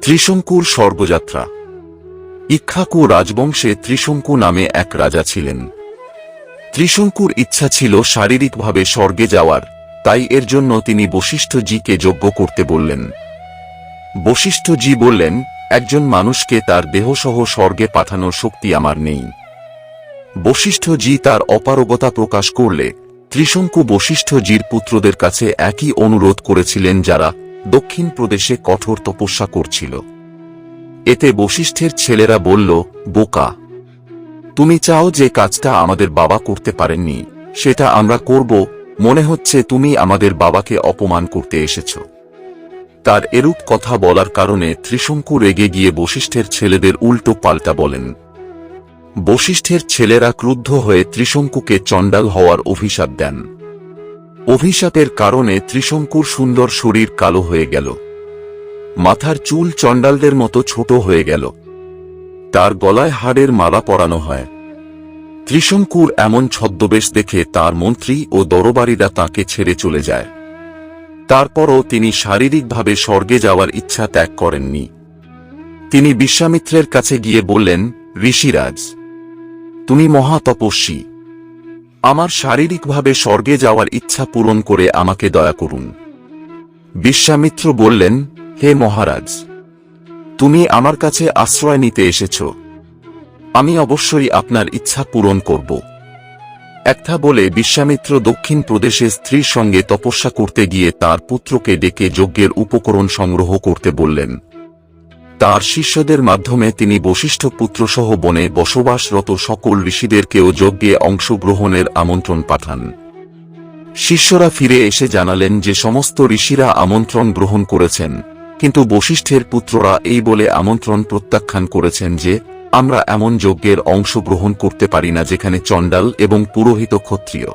ত্রিশঙ্কুর স্বর্গযাত্রা। ইক্ষ্বাকু রাজবংশে ত্রিশঙ্কু নামে এক রাজা ছিলেন। ত্রিশঙ্কুর ইচ্ছা ছিল শারীরিকভাবে স্বর্গে যাওয়ার, তাই এর জন্য তিনি বশিষ্ঠজিকে যজ্ঞ করতে বললেন। বশিষ্ঠজি বললেন, একজন মানুষকে তার দেহসহ স্বর্গে পাঠানোর শক্তি আমার নেই। বশিষ্ঠজি তার অপারগতা প্রকাশ করলে ত্রিশঙ্কু বশিষ্ঠজির পুত্রদের কাছে একই অনুরোধ করেছিলেন যারা দক্ষিণ প্রদেশে কঠোর তপস্যা করছিল। এতে বশিষ্ঠের ছেলেরা বলল, বোকা, তুমি চাও যে কাজটা আমাদের বাবা করতে পারেননি সেটা আমরা করব, মনে হচ্ছে তুমি আমাদের বাবাকে অপমান করতে এসেছ। তার এরূপ কথা বলার কারণে ত্রিশঙ্কু রেগে গিয়ে বশিষ্ঠের ছেলেদের উল্টো পাল্টা বলেন। বশিষ্ঠের ছেলেরা ক্রুদ্ধ হয়ে ত্রিশঙ্কুকে চণ্ডাল হওয়ার অভিশাপ দেন। অভিশাপের কারণে ত্রিশঙ্কুর সুন্দর শরীর কালো হয়ে গেল, মাথার চুল চণ্ডালদের মতো ছোট হয়ে গেল, তার গলায় হাড়ের মালা পরানো হয়। ত্রিশঙ্কুর এমন ছদ্মবেশ দেখে তার মন্ত্রী ও দরবারীরা তাকে ছেড়ে চলে যায়। তারপরও তিনি শারীরিকভাবে স্বর্গে যাওয়ার ইচ্ছা ত্যাগ করেননি। তিনি বিশ্বামিত্রের কাছে গিয়ে বললেন, ঋষিরাজ, তুমি মহা তপস্বী, আমার শারীরিকভাবে স্বর্গে যাওয়ার ইচ্ছা পূরণ করে আমাকে দয়া করুন। বিশ্বামিত্র বললেন, হে মহারাজ, তুমি আমার কাছে আশ্রয় নিতে এসেছ, আমি অবশ্যই আপনার ইচ্ছা পূরণ করব। একটা বলে বিশ্বামিত্র দক্ষিণ প্রদেশে স্ত্রীর সঙ্গে তপস্যা করতে গিয়ে তার পুত্রকে ডেকে যজ্ঞের উপকরণ সংগ্রহ করতে বললেন। তার শিষ্যদের মাধ্যমে তিনি বশিষ্ঠ পুত্রসহ বনে বসবাসরত সকল ঋষিদেরকেও যজ্ঞে অংশগ্রহণের আমন্ত্রণ পাঠান। শিষ্যরা ফিরে এসে জানালেন যে সমস্ত ঋষিরা আমন্ত্রণ গ্রহণ করেছেন, কিন্তু বশিষ্ঠের পুত্ররা এই বলে আমন্ত্রণ প্রত্যাখ্যান করেছেন যে আমরা এমন যজ্ঞের অংশগ্রহণ করতে পারি না যেখানে চণ্ডাল এবং পুরোহিত ক্ষত্রিয়।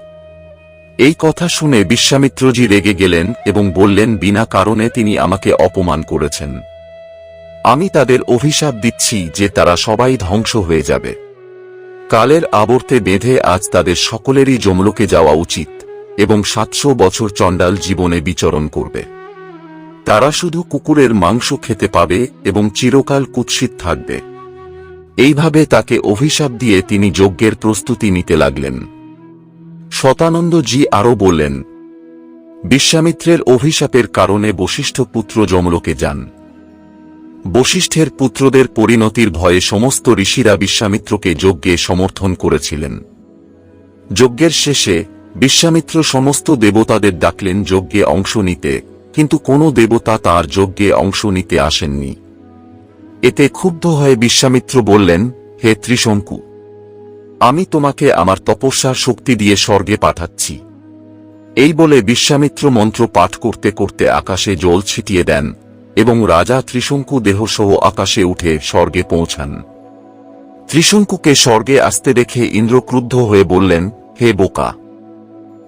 এই কথা শুনে বিশ্বামিত্রজি রেগে গেলেন এবং বললেন, বিনা কারণে তিনি আমাকে অপমান করেছেন। আমি তাদের অভিশাপ দিচ্ছি যে তারা সবাই ধ্বংস হয়ে যাবে। কালের আবর্তে বেঁধে আজ তাদের সকলেরই যমলোকে যাওয়া উচিত এবং 700 বছর চণ্ডাল জীবনে বিচরণ করবে। তারা শুধু কুকুরের মাংস খেতে পাবে এবং চিরকাল কুৎসিত থাকবে। এইভাবে তাকে অভিশাপ দিয়ে তিনি যজ্ঞের প্রস্তুতি নিতে লাগলেন। শতানন্দজি আরও বললেন, বিশ্বামিত্রের অভিশাপের কারণে বশিষ্ঠ পুত্র যমলোকে যান। বশিষ্ঠের পুত্রদের পরিণতির ভয়ে সমস্ত ঋষিরা বিশ্বামিত্রকে যজ্ঞে সমর্থন করেছিলেন। যজ্ঞের শেষে বিশ্বামিত্র সমস্ত দেবতাদের ডাকলেন যজ্ঞে অংশ নিতে, কিন্তু কোনো দেবতা তার যজ্ঞে অংশ নিতে আসেননি। এতে ক্ষুব্ধ হয়ে বিশ্বামিত্র বললেন, হে ত্রিশঙ্কু, আমি তোমাকে আমার তপস্যার শক্তি দিয়ে স্বর্গে পাঠাচ্ছি। এই বলে বিশ্বামিত্র মন্ত্র পাঠ করতে করতে আকাশে জল ছিটিয়ে দেন এবং রাজা ত্রিশঙ্কু দেহসহ আকাশে উঠে স্বর্গে পৌঁছান। ত্রিশঙ্কুকে স্বর্গে আসতে দেখে ইন্দ্র ক্রুদ্ধ হয়ে বললেন, হে বোকা,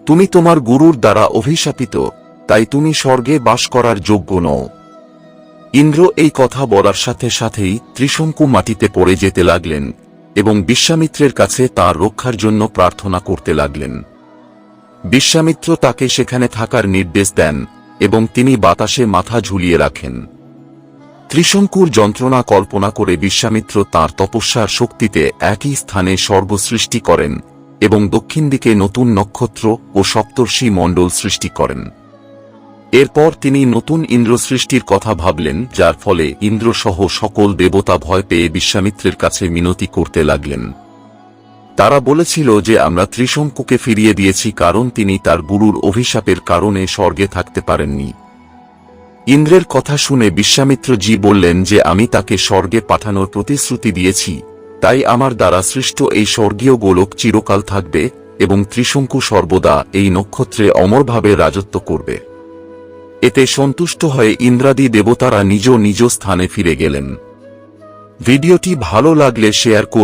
তুমি তোমার গুরুর দ্বারা অভিশাপিত, তাই তুমি স্বর্গে বাস করার যোগ্য নও। ইন্দ্র এই কথা বলার সাথে সাথেই ত্রিশঙ্কু মাটিতে পড়ে যেতে লাগলেন এবং বিশ্বামিত্রের কাছে তার রক্ষার জন্য প্রার্থনা করতে লাগলেন। বিশ্বামিত্র তাকে সেখানে থাকার নির্দেশ দেন এবং তিনি বাতাসে মাথা ঝুলিয়ে রাখেন। ত্রিশঙ্কুর যন্ত্রণা কল্পনা করে বিশ্বামিত্র তাঁর তপস্যার শক্তিতে একই স্থানে স্বর্গ সৃষ্টি করেন এবং দক্ষিণ দিকে নতুন নক্ষত্র ও সপ্তর্ষি মণ্ডল সৃষ্টি করেন। এরপর তিনি নতুন ইন্দ্র সৃষ্টির কথা ভাবলেন, যার ফলে ইন্দ্রসহ সকল দেবতা ভয় পেয়ে বিশ্বামিত্রের কাছে মিনতি করতে লাগলেন। তারা বলেছিল যে আমরা ত্রিশঙ্কুকে ফিরিয়ে দিয়েছি কারণ তিনি তার গুরুর অভিশাপের কারণে স্বর্গে থাকতে পারেননি। ইন্দ্রের কথা শুনে বিশ্বামিত্রজি বললেন যে আমি তাকে স্বর্গে পাঠানোর প্রতিশ্রুতি দিয়েছি, তাই আমার দ্বারা সৃষ্ট এই স্বর্গীয় গোলক চিরকাল থাকবে এবং ত্রিশঙ্কু সর্বদা এই নক্ষত্রে অমরভাবে রাজত্ব করবে। এতে সন্তুষ্ট হয়ে ইন্দ্রাদি দেবতারা নিজ নিজ স্থানে ফিরে গেলেন। ভিডিওটি ভালো লাগলে শেয়ার করুন।